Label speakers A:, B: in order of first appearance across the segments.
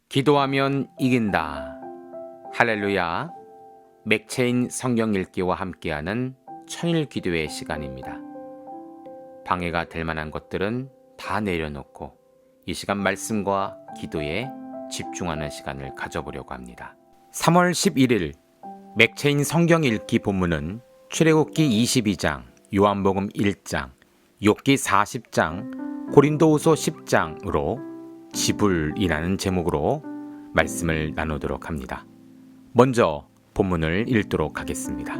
A: 기도하면 이긴다. 할렐루야. 맥체인 성경 읽기와 함께하는 천일 기도의 시간입니다. 방해가 될 만한 것들은 다 내려놓고 이 시간 말씀과 기도에 집중하는 시간을 가져보려고 합니다. 3월 11일 맥체인 성경 읽기 본문은 출애굽기 22장, 요한복음 1장, 욥기 40장, 고린도후서 10장으로 지불이라는 제목으로 말씀을 나누도록 합니다. 먼저 본문을 읽도록 하겠습니다.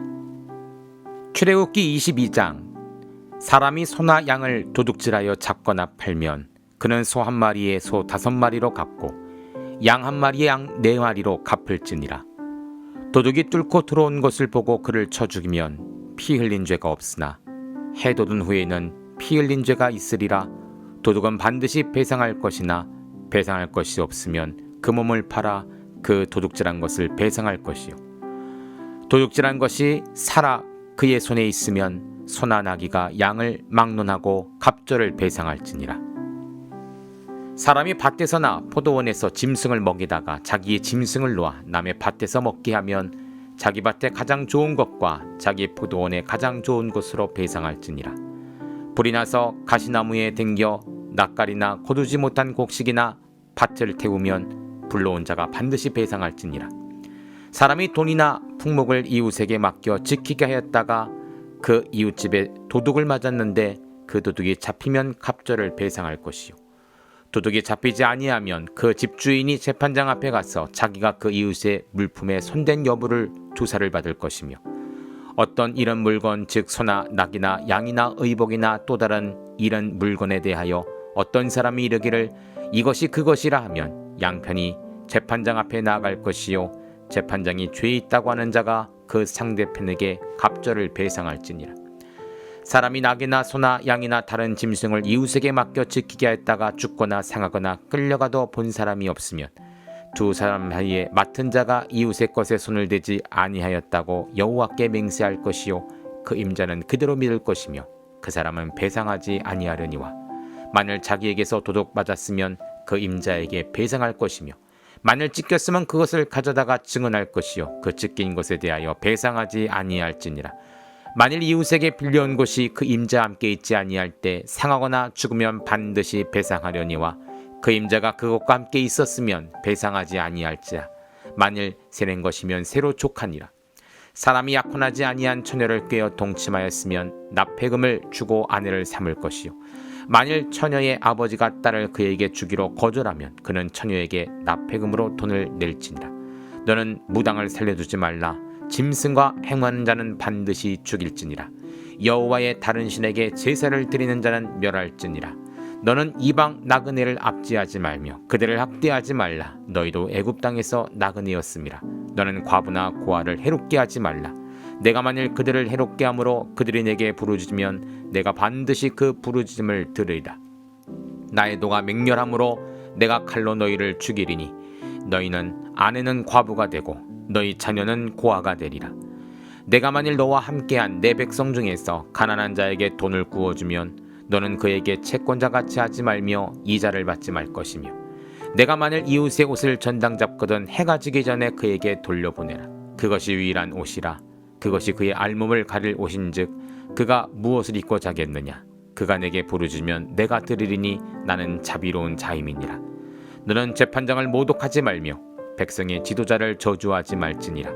A: 출애굽기 22장 사람이 소나 양을 도둑질하여 잡거나 팔면 그는 소 한 마리에 소 5마리로 갚고 양 한 마리에 양 4마리로 갚을지니라. 도둑이 뚫고 들어온 것을 보고 그를 쳐 죽이면 피 흘린 죄가 없으나 해 돋은 후에는 피 흘린 죄가 있으리라. 도둑은 반드시 배상할 것이나 배상할 것이 없으면 그 몸을 팔아 그 도둑질한 것을 배상할 것이요. 도둑질한 것이 살아 그의 손에 있으면 소나 나귀가 양을 막론하고 갑절을 배상할지니라. 사람이 밭에서나 포도원에서 짐승을 먹이다가 자기의 짐승을 놓아 남의 밭에서 먹게 하면 자기 밭에 가장 좋은 것과 자기 포도원에 가장 좋은 것으로 배상할지니라. 불이 나서 가시나무에 댕겨 낯가리나 거두지 못한 곡식이나 밭을 태우면 불러온 자가 반드시 배상할지니라. 사람이 돈이나 품목을 이웃에게 맡겨 지키게 하였다가 그 이웃집에 도둑을 맞았는데 그 도둑이 잡히면 갑절을 배상할 것이요. 도둑이 잡히지 아니하면 그 집주인이 재판장 앞에 가서 자기가 그 이웃의 물품에 손댄 여부를 조사를 받을 것이며 어떤 이런 물건 즉 소나 낙이나 양이나 의복이나 또 다른 이런 물건에 대하여 어떤 사람이 이르기를 이것이 그것이라 하면 양편이 재판장 앞에 나아갈 것이요 재판장이 죄 있다고 하는 자가 그 상대편에게 갑절을 배상할지니라. 사람이 낙이나 소나 양이나 다른 짐승을 이웃에게 맡겨 지키게 하였다가 죽거나 상하거나 끌려가도 본 사람이 없으면 두 사람 사이에 맡은 자가 이웃의 것에 손을 대지 아니하였다고 여호와께 맹세할 것이요 그 임자는 그대로 믿을 것이며 그 사람은 배상하지 아니하려니와 만일 자기에게서 도둑 맞았으면 그 임자에게 배상할 것이며 만일 찢겼으면 그것을 가져다가 증언할 것이요 그 찢긴 것에 대하여 배상하지 아니할지니라. 만일 이웃에게 빌려온 것이 그 임자와 함께 있지 아니할 때 상하거나 죽으면 반드시 배상하려니와 그 임자가 그것과 함께 있었으면 배상하지 아니할지라. 만일 새낸 것이면 새로 족하니라. 사람이 약혼하지 아니한 처녀를 꿰어 동침하였으면 납폐금을 주고 아내를 삼을 것이요 만일 처녀의 아버지가 딸을 그에게 주기로 거절하면 그는 처녀에게 납폐금으로 돈을 낼지니라. 너는 무당을 살려두지 말라. 짐승과 행하는 자는 반드시 죽일지니라. 여호와의 다른 신에게 제사를 드리는 자는 멸할지니라. 너는 이방 나그네를 압제하지 말며 그들을 학대하지 말라. 너희도 애굽 땅에서 나그네였음이라. 너는 과부나 고아를 해롭게 하지 말라. 내가 만일 그들을 해롭게 함으로 그들이 내게 부르짖으면 내가 반드시 그 부르짖음을 들으리라. 나의 도가 맹렬함으로 내가 칼로 너희를 죽이리니 너희는 아내는 과부가 되고 너희 자녀는 고아가 되리라. 내가 만일 너와 함께한 내 백성 중에서 가난한 자에게 돈을 구워주면 너는 그에게 채권자같이 하지 말며 이자를 받지 말 것이며 내가 만일 이웃의 옷을 전당 잡거든 해가 지기 전에 그에게 돌려보내라. 그것이 유일한 옷이라. 그것이 그의 알몸을 가릴 옷인즉 그가 무엇을 입고 자겠느냐. 그가 내게 부르짖으면 내가 들으리니 나는 자비로운 자임이니라. 너는 재판장을 모독하지 말며 백성의 지도자를 저주하지 말지니라.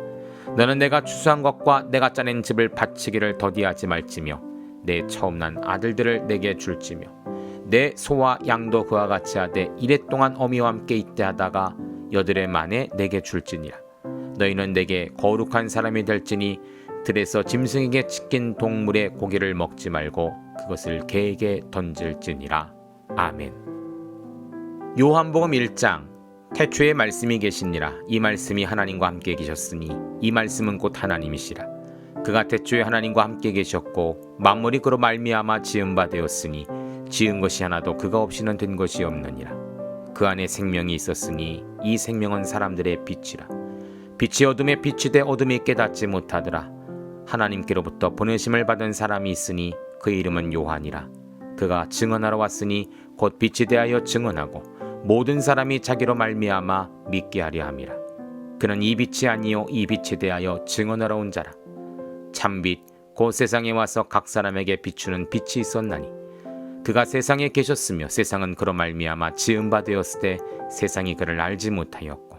A: 너는 내가 추수한 것과 내가 짜낸 집을 바치기를 더디하지 말지며 내 처음 난 아들들을 내게 줄지며 내 소와 양도 그와 같이 하되 이랫동안 어미와 함께 있대 하다가 여드레 만에 내게 줄지니라. 너희는 내게 거룩한 사람이 될지니 들에서 짐승에게 찢긴 동물의 고기를 먹지 말고 그것을 개에게 던질지니라. 아멘. 요한복음 1장 태초에 말씀이 계시니라. 이 말씀이 하나님과 함께 계셨으니 이 말씀은 곧 하나님이시라. 그가 태초에 하나님과 함께 계셨고 만물이 그로 말미암아 지은 바 되었으니 지은 것이 하나도 그가 없이는 된 것이 없느니라. 그 안에 생명이 있었으니 이 생명은 사람들의 빛이라. 빛이 어둠에 빛이 돼 어둠이 깨닫지 못하더라. 하나님께로부터 보내심을 받은 사람이 있으니 그 이름은 요한이라. 그가 증언하러 왔으니 곧 빛이 대하여 증언하고 모든 사람이 자기로 말미암아 믿게 하려 함이라. 그는 이 빛이 아니요 이 빛에 대하여 증언하러 온 자라. 참빛 곧 세상에 와서 각 사람에게 비추는 빛이 있었나니 그가 세상에 계셨으며 세상은 그로 말미암아 지은 바 되었으되 세상이 그를 알지 못하였고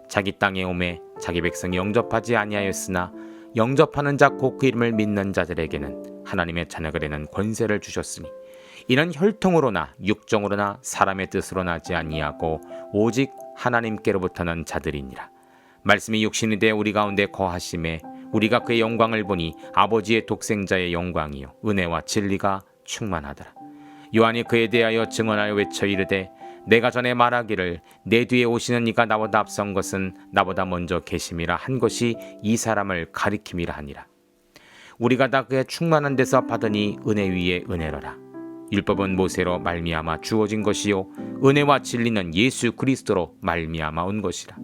A: 자기 땅에 오매 자기 백성이 영접하지 아니하였으나 영접하는 자 곧 그 이름을 믿는 자들에게는 하나님의 자녀가 되는 권세를 주셨으니 이는 혈통으로나 육정으로나 사람의 뜻으로 나지 아니하고 오직 하나님께로부터 난 자들이니라. 말씀이 육신이 되어 우리 가운데 거하심에 우리가 그의 영광을 보니 아버지의 독생자의 영광이요 은혜와 진리가 충만하더라. 요한이 그에 대하여 증언하여 외쳐 이르되 내가 전에 말하기를 내 뒤에 오시는 이가 나보다 앞선 것은 나보다 먼저 계심이라 한 것이 이 사람을 가리킴이라 하니라. 우리가 다 그의 충만한 데서 받으니 은혜 위에 은혜로라. 율법은 모세로 말미암아 주어진 것이요 은혜와 진리는 예수 그리스도로 말미암아 온 것이라.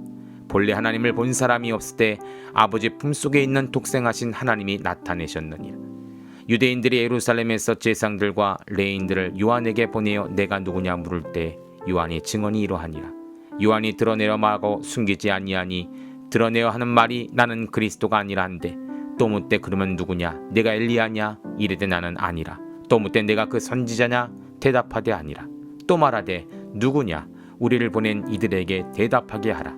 A: 본래 하나님을 본 사람이 없을 때 아버지 품속에 있는 독생하신 하나님이 나타내셨느니라. 유대인들이 예루살렘에서 제상들과 레인들을 요한에게 보내어 내가 누구냐 물을 때 요한이 증언이 이러하니라. 요한이 드러내려 말하고 숨기지 아니하니 드러내어 하는 말이 나는 그리스도가 아니라 한데 또 묻되 그러면 누구냐 내가 엘리야냐 이르되 나는 아니라. 또 묻되 내가 그 선지자냐 대답하되 아니라. 또 말하되 누구냐 우리를 보낸 이들에게 대답하게 하라.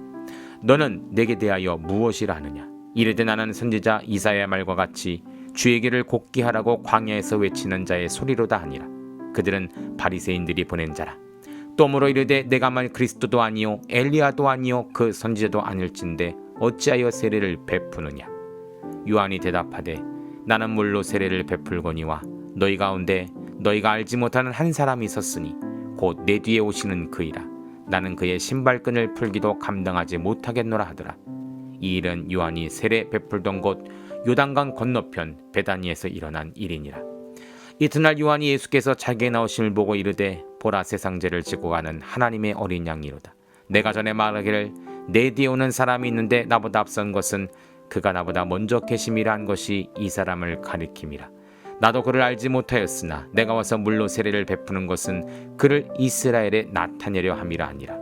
A: 너는 내게 대하여 무엇이라 하느냐 이르되 나는 선지자 이사야의 말과 같이 주의 길을 곱게 하라고 광야에서 외치는 자의 소리로다 하니라. 그들은 바리새인들이 보낸 자라. 또 물어 이르되 내가 말 그리스도도 아니요 엘리야도 아니요 그 선지자도 아닐진데 어찌하여 세례를 베푸느냐. 요한이 대답하되 나는 물로 세례를 베풀거니와 너희 가운데 너희가 알지 못하는 한 사람이 있었으니 곧 내 뒤에 오시는 그이라. 나는 그의 신발끈을 풀기도 감당하지 못하겠노라 하더라. 이 일은 요한이 세례 베풀던 곳 요단강 건너편 베다니에서 일어난 일이니라. 이튿날 요한이 예수께서 자기의 나오심을 보고 이르되 보라 세상 죄를 지고 가는 하나님의 어린 양이로다. 내가 전에 말하기를 내 뒤에 오는 사람이 있는데 나보다 앞선 것은 그가 나보다 먼저 계심이라 한 것이 이 사람을 가리킴이라. 나도 그를 알지 못하였으나 내가 와서 물로 세례를 베푸는 것은 그를 이스라엘에 나타내려 함이라 하니라.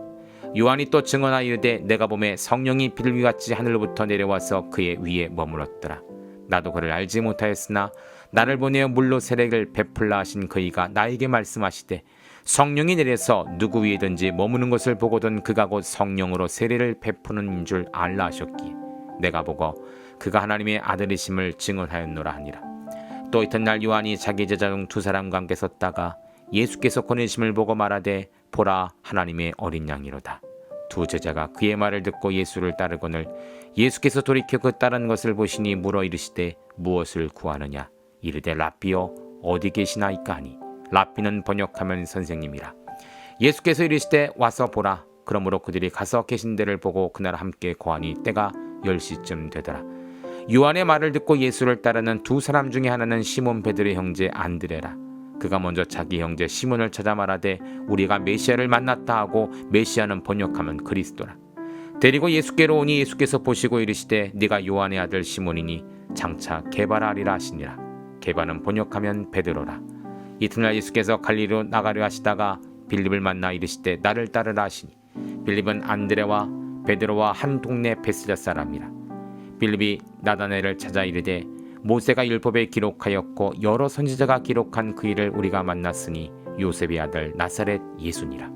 A: 요한이 또 증언하여 이르되 내가 보매 성령이 비둘기같이 하늘로부터 내려와서 그의 위에 머물었더라. 나도 그를 알지 못하였으나 나를 보내어 물로 세례를 베풀라 하신 그이가 나에게 말씀하시되 성령이 내려서 누구 위에든지 머무는 것을 보거든 그가 곧 성령으로 세례를 베푸는 줄 알라 하셨기에 내가 보고 그가 하나님의 아들이심을 증언하였노라 하니라. 또 이튿날 요한이 자기 제자 중 두 사람과 함께 섰다가 예수께서 보내심을 보고 말하되 보라 하나님의 어린 양이로다. 두 제자가 그의 말을 듣고 예수를 따르거늘 예수께서 돌이켜 그 따른 것을 보시니 물어 이르시되 무엇을 구하느냐 이르되 랍비여 어디 계시나이까 하니 랍비는 번역하면 선생님이라. 예수께서 이르시되 와서 보라. 그러므로 그들이 가서 계신 데를 보고 그날 함께 거하니 때가 10시쯤 되더라. 요한의 말을 듣고 예수를 따르는 두 사람 중에 하나는 시몬 베드로의 형제 안드레라. 그가 먼저 자기 형제 시몬을 찾아 말하되 우리가 메시아를 만났다 하고 메시아는 번역하면 그리스도라. 데리고 예수께로 오니 예수께서 보시고 이르시되 네가 요한의 아들 시몬이니 장차 게바라 하리라 하시니라. 게바는 번역하면 베드로라. 이튿날 예수께서 갈릴리로 나가려 하시다가 빌립을 만나 이르시되 나를 따르라 하시니 빌립은 안드레와 베드로와 한 동네 베스다 사람이라. 빌립이 나다나엘을 찾아 이르되 모세가 율법에 기록하였고 여러 선지자가 기록한 그 일을 우리가 만났으니 요셉의 아들 나사렛 예수니라.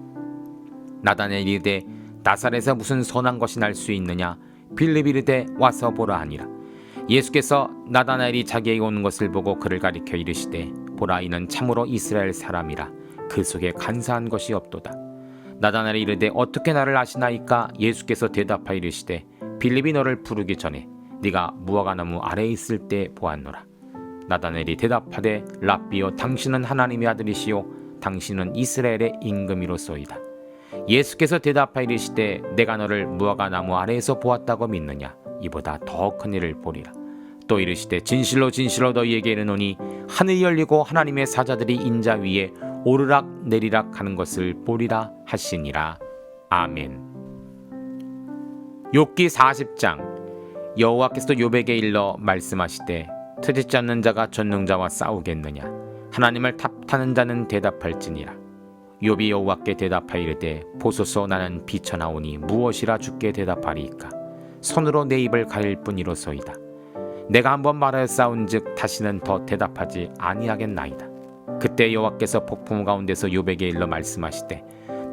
A: 나다나엘이 이르되 나사렛에서 무슨 선한 것이 날 수 있느냐. 빌립이 이르되 와서 보라 하니라. 예수께서 나다나엘이 자기에게 오는 것을 보고 그를 가리켜 이르시되 보라 이는 참으로 이스라엘 사람이라. 그 속에 간사한 것이 없도다. 나다나엘이 이르되 어떻게 나를 아시나이까. 예수께서 대답하여 이르시되 빌립이 너를 부르기 전에 네가 무화과나무 아래에 있을 때 보았노라. 나다나엘이 대답하되 랍비여 당신은 하나님의 아들이시요 당신은 이스라엘의 임금이로소이다. 예수께서 대답하여 이르시되 내가 너를 무화과나무 아래에서 보았다고 믿느냐. 이보다 더 큰 일을 보리라. 또 이르시되 진실로 진실로 너희에게 이르노니 하늘이 열리고 하나님의 사자들이 인자 위에 오르락 내리락 하는 것을 보리라 하시니라. 아멘. 욥기 40장. 여호와께서 욥에게 일러 말씀하시되 트집지 않는 자가 전능자와 싸우겠느냐. 하나님을 탑타는 자는 대답할지니라. 욥이 여호와께 대답하이르되 보소서 나는 비쳐나오니 무엇이라 주께 대답하리이까. 손으로 내 입을 가릴 뿐이로소이다. 내가 한번 말하였사온즉 다시는 더 대답하지 아니하겠나이다. 그때 여호와께서 폭풍 가운데서 욥에게 일러 말씀하시되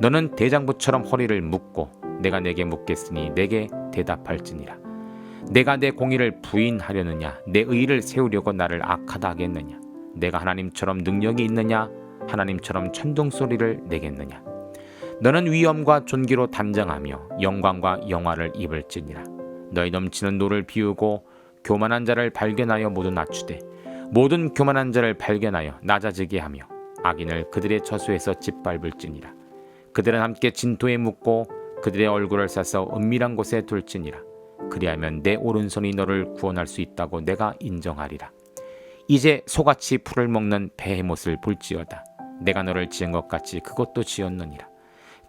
A: 너는 대장부처럼 허리를 묶고 내가 내게 묻겠으니 내게 대답할지니라. 내가 내 공의를 부인하려느냐 내 의를 세우려고 나를 악하다 하겠느냐. 내가 하나님처럼 능력이 있느냐 하나님처럼 천둥소리를 내겠느냐. 너는 위엄과 존귀로 단장하며 영광과 영화를 입을지니라. 너희 넘치는 노를 비우고 교만한 자를 발견하여 모두 낮추되 모든 교만한 자를 발견하여 낮아지게 하며 악인을 그들의 처소에서 짓밟을지니라. 그들은 함께 진토에 묻고 그들의 얼굴을 싸서 은밀한 곳에 둘지니라. 그리하면 내 오른손이 너를 구원할 수 있다고 내가 인정하리라. 이제 소같이 풀을 먹는 베헤못을 볼지어다. 내가 너를 지은 것 같이 그것도 지었느니라.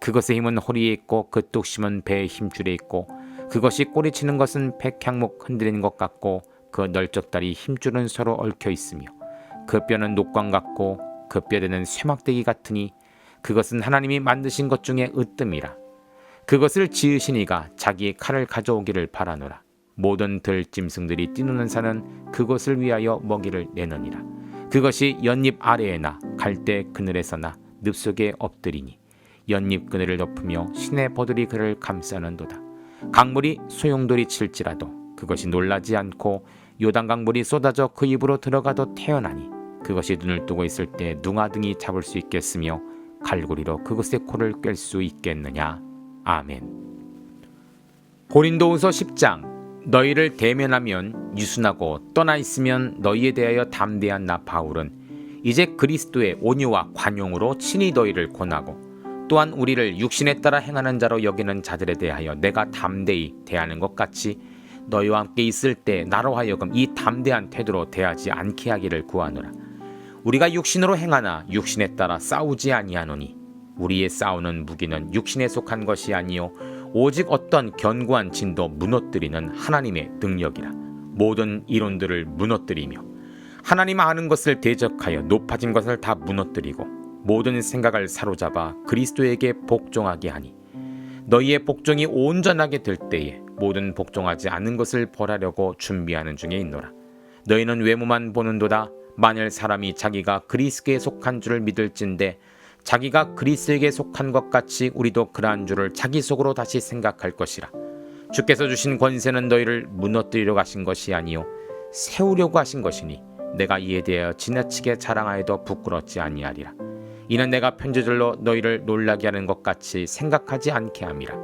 A: 그것의 힘은 허리에 있고 그 뚝심은 배의 힘줄에 있고 그것이 꼬리치는 것은 백향목 흔들리는 것 같고 그 널쩍다리 힘줄은 서로 얽혀 있으며 그 뼈는 녹광 같고 그 뼈대는 쇠막대기 같으니 그것은 하나님이 만드신 것 중에 으뜸이라. 그것을 지으신 이가 자기의 칼을 가져오기를 바라노라. 모든 들짐승들이 뛰노는 산은 그것을 위하여 먹이를 내느니라. 그것이 연잎 아래에나 갈대 그늘에서나 늪속에 엎드리니 연잎 그늘을 덮으며 시내 버들이 그를 감싸는도다. 강물이 소용돌이 칠지라도 그것이 놀라지 않고 요단강 물이 쏟아져 그 입으로 들어가도 태어나니 그것이 눈을 뜨고 있을 때 둥아등이 잡을 수 있겠으며 갈고리로 그것의 코를 꿰 수 있겠느냐. 아멘. 고린도후서 10장. 너희를 대면하면 유순하고 떠나 있으면 너희에 대하여 담대한 나 바울은 이제 그리스도의 온유와 관용으로 친히 너희를 권하고 또한 우리를 육신에 따라 행하는 자로 여기는 자들에 대하여 내가 담대히 대하는 것 같이 너희와 함께 있을 때 나로 하여금 이 담대한 태도로 대하지 않게 하기를 구하노라. 우리가 육신으로 행하나 육신에 따라 싸우지 아니하노니 우리의 싸우는 무기는 육신에 속한 것이 아니요 오직 어떤 견고한 진도 무너뜨리는 하나님의 능력이라. 모든 이론들을 무너뜨리며 하나님 아는 것을 대적하여 높아진 것을 다 무너뜨리고 모든 생각을 사로잡아 그리스도에게 복종하게 하니 너희의 복종이 온전하게 될 때에 모든 복종하지 않는 것을 벌하려고 준비하는 중에 있노라. 너희는 외모만 보는도다. 만일 사람이 자기가 그리스도에 속한 줄을 믿을진대 자기가 그리스도에게 속한 것 같이 우리도 그러한 줄을 자기 속으로 다시 생각할 것이라. 주께서 주신 권세는 너희를 무너뜨리려고 하신 것이 아니요 세우려고 하신 것이니 내가 이에 대하여 지나치게 자랑하여도 부끄럽지 아니하리라. 이는 내가 편지들로 너희를 놀라게 하는 것 같이 생각하지 않게 함이라.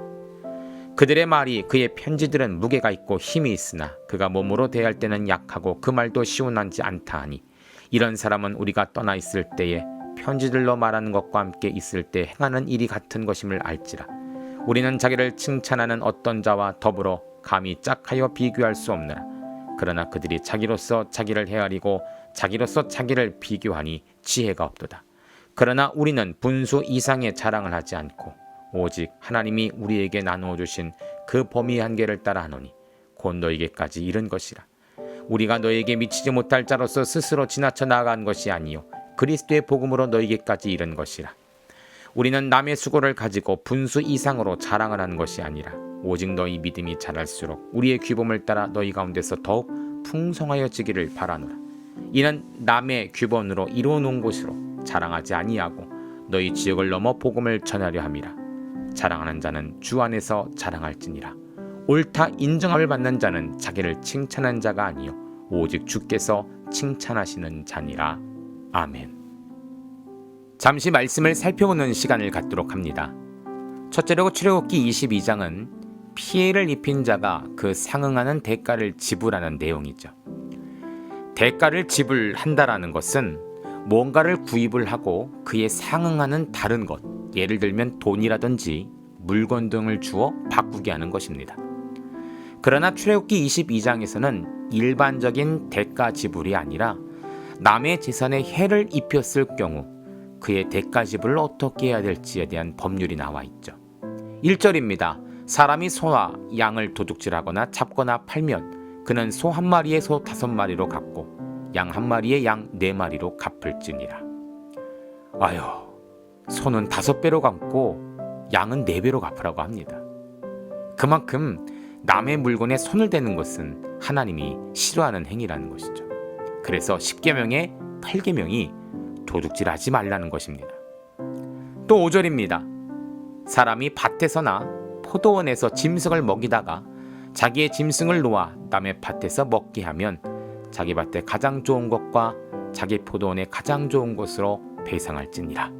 A: 그들의 말이 그의 편지들은 무게가 있고 힘이 있으나 그가 몸으로 대할 때는 약하고 그 말도 시원하지 않다 하니 이런 사람은 우리가 떠나 있을 때에 편지들로 말하는 것과 함께 있을 때 행하는 일이 같은 것임을 알지라. 우리는 자기를 칭찬하는 어떤 자와 더불어 감히 짝하여 비교할 수 없느라. 그러나 그들이 자기로서 자기를 헤아리고 자기로서 자기를 비교하니 지혜가 없도다. 그러나 우리는 분수 이상의 자랑을 하지 않고 오직 하나님이 우리에게 나누어 주신 그 범위의 한계를 따라 하노니 곧 너에게까지 이른 것이라. 우리가 너에게 미치지 못할 자로서 스스로 지나쳐 나아간 것이 아니요 그리스도의 복음으로 너에게까지 이른 것이라. 우리는 남의 수고를 가지고 분수 이상으로 자랑을 하는 것이 아니라 오직 너희 믿음이 자랄수록 우리의 규범을 따라 너희 가운데서 더욱 풍성하여지기를 바라노라. 이는 남의 규범으로 이루어 놓은 곳으로 자랑하지 아니하고 너희 지역을 넘어 복음을 전하려 함이라. 자랑하는 자는 주 안에서 자랑할지니라. 옳다 인정함을 받는 자는 자기를 칭찬한 자가 아니요 오직 주께서 칭찬하시는 자니라. 아멘. 잠시 말씀을 살펴보는 시간을 갖도록 합니다. 첫째로 출애굽기 22장은 피해를 입힌 자가 그 상응하는 대가를 지불하는 내용이죠. 대가를 지불한다라는 것은 뭔가를 구입을 하고 그에 상응하는 다른 것, 예를 들면 돈이라든지 물건 등을 주어 바꾸게 하는 것입니다. 그러나 출애굽기 22장에서는 일반적인 대가 지불이 아니라 남의 재산에 해를 입혔을 경우 그의 대가 지불을 어떻게 해야 될지에 대한 법률이 나와 있죠. 1절입니다. 사람이 소와 양을 도둑질하거나 잡거나 팔면 그는 소 한 마리에 소 5마리로 갚고 양 한 마리에 양 4마리로 갚을지니라. 아유, 소는 5배로 갚고 양은 4배로 갚으라고 합니다. 그만큼 남의 물건에 손을 대는 것은 하나님이 싫어하는 행위라는 것이죠. 그래서 10계명의 8계명이 도둑질하지 말라는 것입니다. 또 5절입니다. 사람이 밭에서나 포도원에서 짐승을 먹이다가 자기의 짐승을 놓아 남의 밭에서 먹게 하면 자기 밭에 가장 좋은 것과 자기 포도원에 가장 좋은 것으로 배상할지니라.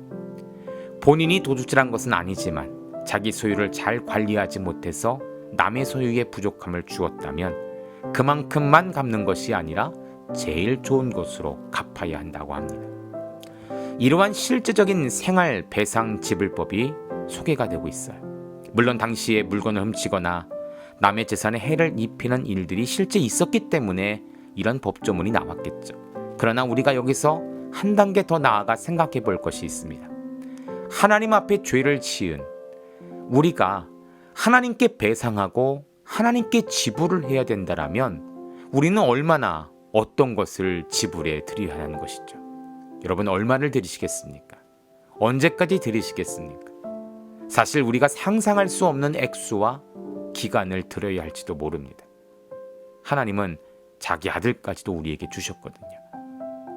A: 본인이 도둑질한 것은 아니지만 자기 소유를 잘 관리하지 못해서 남의 소유에 부족함을 주었다면 그만큼만 갚는 것이 아니라 제일 좋은 것으로 갚아야 한다고 합니다. 이러한 실제적인 생활 배상 지불법이 소개가 되고 있어요. 물론 당시에 물건을 훔치거나 남의 재산에 해를 입히는 일들이 실제 있었기 때문에 이런 법조문이 나왔겠죠. 그러나 우리가 여기서 한 단계 더 나아가 생각해 볼 것이 있습니다. 하나님 앞에 죄를 지은 우리가 하나님께 배상하고 하나님께 지불을 해야 된다라면 우리는 얼마나 어떤 것을 지불해 드려야 하는 것이죠. 여러분 얼마를 드리시겠습니까? 언제까지 드리시겠습니까? 사실 우리가 상상할 수 없는 액수와 기간을 들여야 할지도 모릅니다. 하나님은 자기 아들까지도 우리에게 주셨거든요.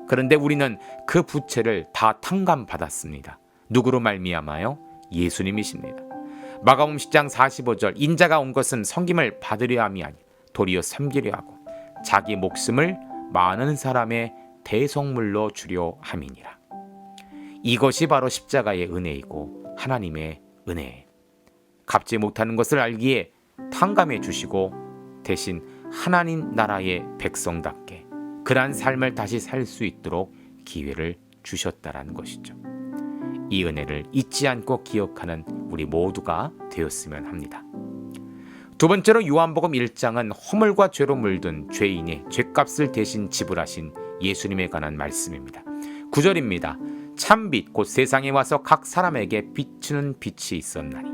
A: 그런데 우리는 그 부채를 다 탕감받았습니다. 누구로 말미암아요? 예수님이십니다. 마가복음 10장 45절 인자가 온 것은 섬김을 받으려 함이 아니 도리어 섬기려 하고 자기 목숨을 많은 사람의 대속물로 주려 함이니라. 이것이 바로 십자가의 은혜이고 하나님의 은혜. 갚지 못하는 것을 알기에 탕감해 주시고 대신 하나님 나라의 백성답게 그러한 삶을 다시 살 수 있도록 기회를 주셨다라는 것이죠. 이 은혜를 잊지 않고 기억하는 우리 모두가 되었으면 합니다. 두 번째로 요한복음 1장은 허물과 죄로 물든 죄인의 죄값을 대신 지불하신 예수님에 관한 말씀입니다. 9절입니다. 참빛 곧 세상에 와서 각 사람에게 비추는 빛이 있었나니.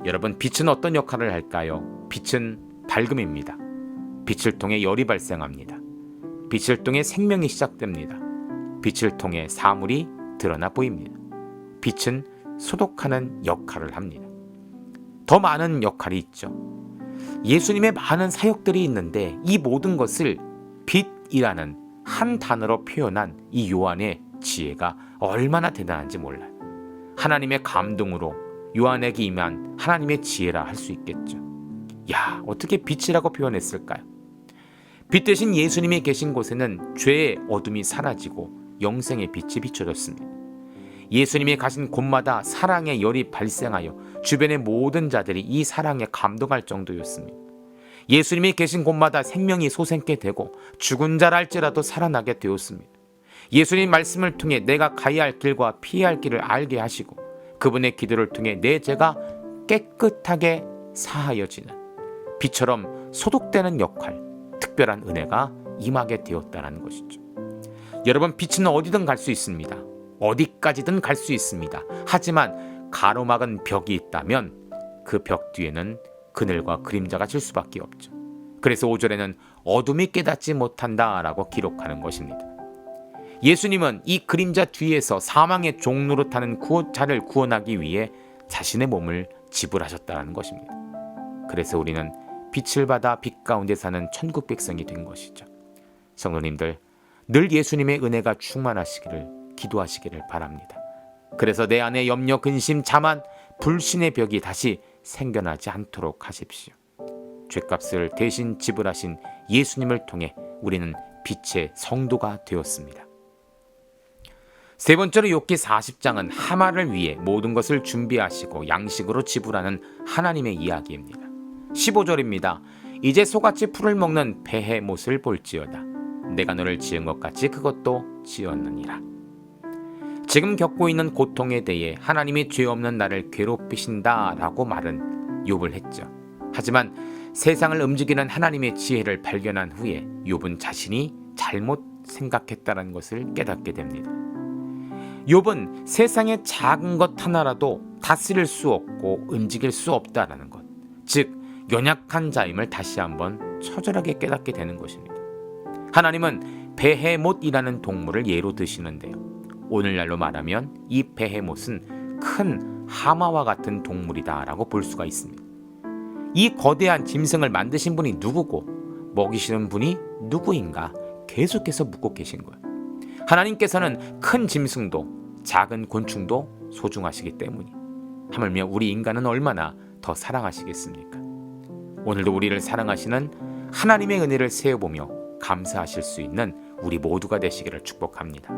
A: 여러분 빛은 어떤 역할을 할까요? 빛은 밝음입니다. 빛을 통해 열이 발생합니다. 빛을 통해 생명이 시작됩니다. 빛을 통해 사물이 드러나 보입니다. 빛은 소독하는 역할을 합니다. 더 많은 역할이 있죠. 예수님의 많은 사역들이 있는데 이 모든 것을 빛이라는 한 단어로 표현한 이 요한의 지혜가 얼마나 대단한지 몰라요. 하나님의 감동으로 요한에게 임한 하나님의 지혜라 할 수 있겠죠. 야, 어떻게 빛이라고 표현했을까요? 빛 대신 예수님이 계신 곳에는 죄의 어둠이 사라지고 영생의 빛이 비춰졌습니다. 예수님이 가신 곳마다 사랑의 열이 발생하여 주변의 모든 자들이 이 사랑에 감동할 정도였습니다. 예수님이 계신 곳마다 생명이 솟게 되고 죽은 자라 할지라도 살아나게 되었습니다. 예수님 말씀을 통해 내가 가야 할 길과 피해야 할 길을 알게 하시고 그분의 기도를 통해 내 죄가 깨끗하게 사하여지는 빛처럼 소독되는 역할, 특별한 은혜가 임하게 되었다는 것이죠. 여러분 빛은 어디든 갈 수 있습니다. 어디까지든 갈 수 있습니다. 하지만 가로막은 벽이 있다면 그 벽 뒤에는 그늘과 그림자가 질 수밖에 없죠. 그래서 5절에는 어둠이 깨닫지 못한다라고 기록하는 것입니다. 예수님은 이 그림자 뒤에서 사망의 종로로 타는 구원자를 구원하기 위해 자신의 몸을 지불하셨다는 것입니다. 그래서 우리는 빛을 받아 빛 가운데 사는 천국 백성이 된 것이죠. 성도님들 늘 예수님의 은혜가 충만하시기를 기도하시기를 바랍니다. 그래서 내 안에 염려, 근심, 자만, 불신의 벽이 다시 생겨나지 않도록 하십시오. 죄값을 대신 지불하신 예수님을 통해 우리는 빛의 성도가 되었습니다. 세 번째로 욥기 40장은 하마를 위해 모든 것을 준비하시고 양식으로 지불하는 하나님의 이야기입니다. 15절입니다. 이제 소같이 풀을 먹는 베헤못을 볼지어다. 내가 너를 지은 것 같이 그것도 지었느니라. 지금 겪고 있는 고통에 대해 하나님이 죄 없는 나를 괴롭히신다라고 말은 욥을 했죠. 하지만 세상을 움직이는 하나님의 지혜를 발견한 후에 욥은 자신이 잘못 생각했다는 것을 깨닫게 됩니다. 욥은 세상의 작은 것 하나라도 다스릴 수 없고 움직일 수 없다라는 것, 즉 연약한 자임을 다시 한번 처절하게 깨닫게 되는 것입니다. 하나님은 베헤못이라는 동물을 예로 드시는데요. 오늘날로 말하면 이 베헤못은 큰 하마와 같은 동물이다라고 볼 수가 있습니다. 이 거대한 짐승을 만드신 분이 누구고 먹이시는 분이 누구인가 계속해서 묻고 계신 거예요. 하나님께서는 큰 짐승도 작은 곤충도 소중하시기 때문이 하물며 우리 인간은 얼마나 더 사랑하시겠습니까? 오늘도 우리를 사랑하시는 하나님의 은혜를 세어보며 감사하실 수 있는 우리 모두가 되시기를 축복합니다.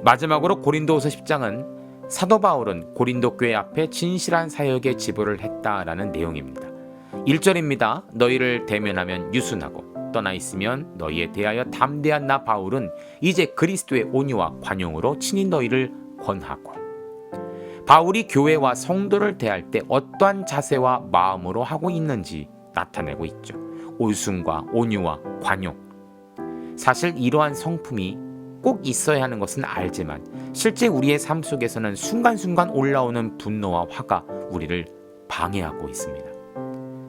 A: 마지막으로 고린도후서 10장은 사도 바울은 고린도 교회 앞에 진실한 사역에 지불을 했다라는 내용입니다. 1절입니다. 너희를 대면하면 유순하고 떠나 있으면 너희에 대하여 담대한 나 바울은 이제 그리스도의 온유와 관용으로 친히 너희를 권하고. 바울이 교회와 성도를 대할 때 어떠한 자세와 마음으로 하고 있는지 나타내고 있죠. 올순과 온유와 관용. 사실 이러한 성품이 꼭 있어야 하는 것은 알지만 실제 우리의 삶 속에서는 순간순간 올라오는 분노와 화가 우리를 방해하고 있습니다.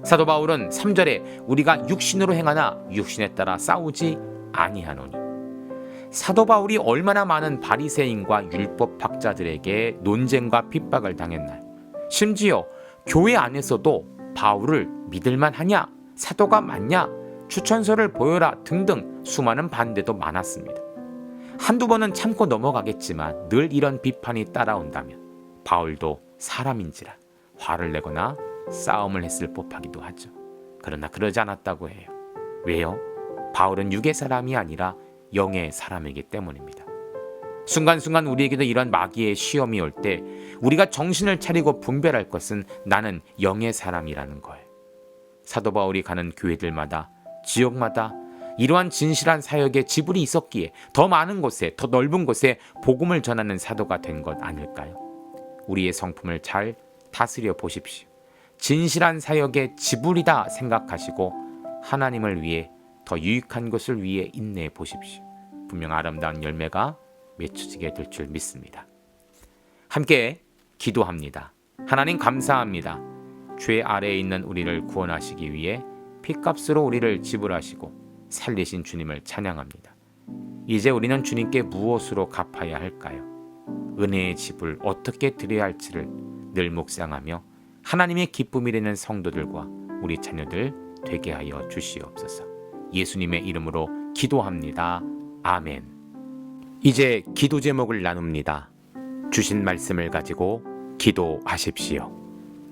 A: 사도 바울은 3절에 우리가 육신으로 행하나 육신에 따라 싸우지 아니하노니. 사도 바울이 얼마나 많은 바리새인과 율법학자들에게 논쟁과 핍박을 당했나요? 심지어 교회 안에서도 바울을 믿을만 하냐? 사도가 맞냐? 추천서를 보여라 등등 수많은 반대도 많았습니다. 한두 번은 참고 넘어가겠지만 늘 이런 비판이 따라온다면 바울도 사람인지라 화를 내거나 싸움을 했을 법하기도 하죠. 그러나 그러지 않았다고 해요. 왜요? 바울은 육의 사람이 아니라 영의 사람이기 때문입니다. 순간순간 우리에게도 이런 마귀의 시험이 올 때 우리가 정신을 차리고 분별할 것은 나는 영의 사람이라는 거예요. 사도 바울이 가는 교회들마다 지역마다 이러한 진실한 사역의 지불이 있었기에 더 많은 곳에 더 넓은 곳에 복음을 전하는 사도가 된 것 아닐까요? 우리의 성품을 잘 다스려 보십시오. 진실한 사역의 지불이다 생각하시고 하나님을 위해 더 유익한 것을 위해 인내해 보십시오. 분명 아름다운 열매가 맺혀지게 될 줄 믿습니다. 함께 기도합니다. 하나님 감사합니다. 죄 아래에 있는 우리를 구원하시기 위해 피값으로 우리를 지불하시고 살리신 주님을 찬양합니다. 이제 우리는 주님께 무엇으로 갚아야 할까요? 은혜의 지불 어떻게 드려야 할지를 늘 묵상하며 하나님의 기쁨이 되는 성도들과 우리 자녀들 되게 하여 주시옵소서. 예수님의 이름으로 기도합니다. 아멘. 이제 기도 제목을 나눕니다. 주신 말씀을 가지고 기도하십시오.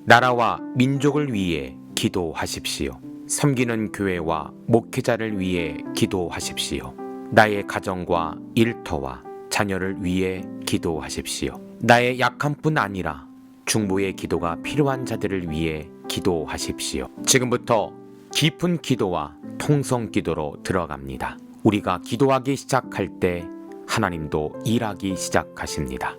A: 나라와 민족을 위해 기도하십시오. 섬기는 교회와 목회자를 위해 기도하십시오. 나의 가정과 일터와 자녀를 위해 기도하십시오. 나의 약함뿐 아니라 중보의 기도가 필요한 자들을 위해 기도하십시오. 지금부터 깊은 기도와 통성 기도로 들어갑니다. 우리가 기도하기 시작할 때 하나님도 일하기 시작하십니다.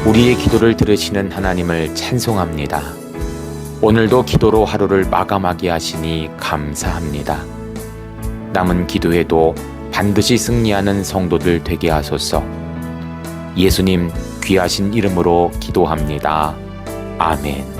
A: 우리의 기도를 들으시는 하나님을 찬송합니다. 오늘도 기도로 하루를 마감하게 하시니 감사합니다. 남은 기도에도 반드시 승리하는 성도들 되게 하소서. 예수님 귀하신 이름으로 기도합니다. 아멘.